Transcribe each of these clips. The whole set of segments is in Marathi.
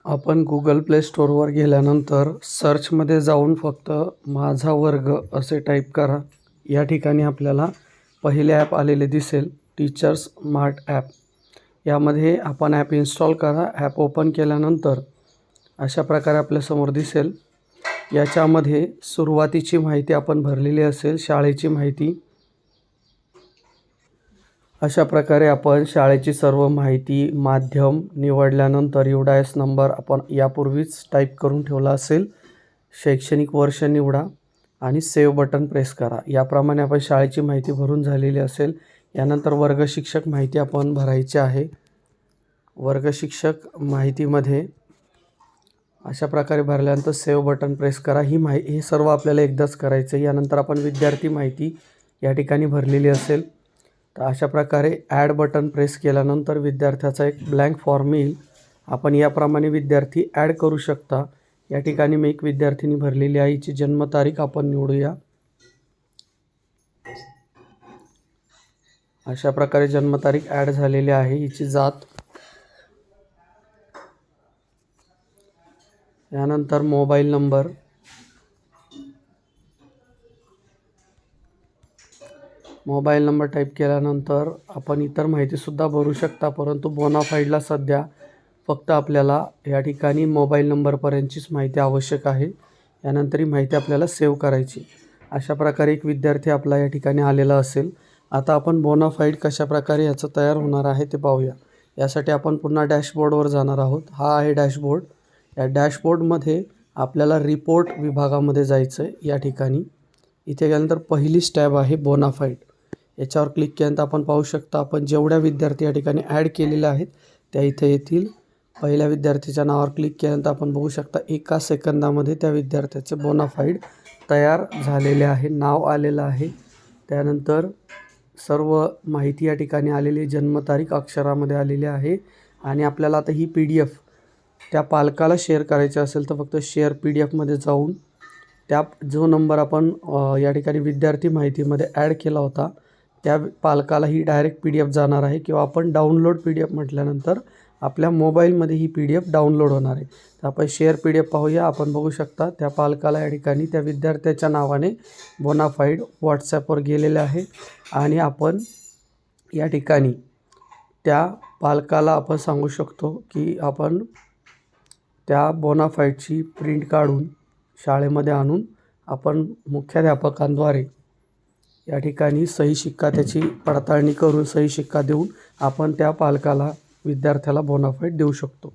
आपण Google Play स्टोअरवर गेल्यानंतर सर्चमध्ये जाऊन फक्त माझा वर्ग असे टाईप करा. या ठिकाणी आपल्याला पहिले ॲप आलेले दिसेल, टीचर्स स्मार्ट ॲप. यामध्ये आपण ॲप इन्स्टॉल करा. ॲप ओपन केल्यानंतर अशा प्रकारे आपल्यासमोर दिसेल. याच्यामध्ये सुरुवातीची माहिती आपण भरलेली असेल, शाळेची माहिती. अशा प्रकारे आपण शाळेची सर्व माहिती, माध्यम निवडल्यानंतर UDIS नंबर आपण यापूर्वीच टाईप करून ठेवला असेल. शैक्षणिक वर्ष निवडा आणि सेव्ह बटन प्रेस करा. याप्रमाणे आपण शाळेची माहिती भरून झालेली असेल. यानंतर वर्ग शिक्षक माहिती आपण भरायची आहे. वर्ग शिक्षक माहितीमध्ये अशा प्रकारे भरल्यानंतर सेव्ह बटन प्रेस करा. हे सर्व आपल्याला एकदाच करायचं आहे. यानंतर आपण विद्यार्थी माहिती या ठिकाणी भरलेली असेल. तर अशा प्रकारे ॲड बटन प्रेस केल्यानंतर विद्यार्थ्याचा एक ब्लँक फॉर्म येईल. आपण याप्रमाणे विद्यार्थी ॲड करू शकता. या ठिकाणी मी एक विद्यार्थिनी भरलेली आहे. हिची जन्मतारीख आपण निवडूया. अशा प्रकारे जन्मतारीख ॲड झालेली आहे. हिची जात. यानंतर mobile number. Mobile number type केल्यानंतर आपण इतर माहितीसुद्धा भरू शकता, परंतु बोनाफाईडला सध्या फक्त आपल्याला या ठिकाणी मोबाईल नंबरपर्यंतचीच माहिती आवश्यक आहे. यानंतर ही माहिती आपल्याला सेव्ह करायची. अशा प्रकारे एक विद्यार्थी आपला या ठिकाणी आलेला असेल. आता आपण बोनाफाईड कशाप्रकारे याचं तयार होणार आहे ते पाहूया. यासाठी आपण पुन्हा डॅशबोर्डवर जाणार आहोत. हा आहे डॅशबोर्ड. या डॅशबोर्डमध्ये आपल्याला रिपोर्ट विभागामध्ये जायचं आहे. या ठिकाणी इथे गेल्यानंतर पहिलीच टॅब आहे बोनाफाईड. याच्यावर क्लिक केल्यानंतर आपण पाहू शकता आपण जेवढ्या विद्यार्थी या ठिकाणी ॲड केलेल्या आहेत त्या इथे येतील. पहिल्या विद्यार्थीच्या नावावर क्लिक केल्यानंतर आपण बघू शकता 1 सेकंदामध्ये त्या विद्यार्थ्याचे बोनाफाईड तयार झालेले आहे. नाव आलेलं आहे. त्यानंतर सर्व माहिती या ठिकाणी आलेली, जन्मतारीख अक्षरामध्ये आलेली आहे. आणि आपल्याला आता ही PDF त्या पालकाला शेअर करायची असेल तर फक्त शेअर PDFमध्ये जाऊन त्या जो नंबर आपण या ठिकाणी विद्यार्थी माहितीमध्ये ॲड केला होता त्या पालकाला ही डायरेक्ट PDF जाणार आहे. किंवा आपण डाउनलोड PDF म्हटल्यानंतर आपल्या मोबाईलमध्ये ही PDF डाउनलोड होणार आहे. तर आपण शेअर PDF पाहूया. आपण बघू शकता त्या पालकाला या ठिकाणी त्या विद्यार्थ्याच्या नावाने बोनाफाईड WhatsAppवर गेलेले आहे. आणि आपण या ठिकाणी त्या पालकाला आपण सांगू शकतो की आपण त्या बोनाफाईडची प्रिंट काढून शाळेमध्ये आणून आपण मुख्याध्यापकांद्वारे या ठिकाणी सही शिक्का त्याची पडताळणी करून सही शिक्का देऊन आपण त्या पालकाला, विद्यार्थ्याला बोनाफाईड देऊ शकतो.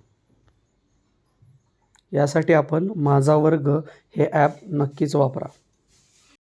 यासाठी आपण माझा वर्ग हे ॲप नक्कीच वापरा.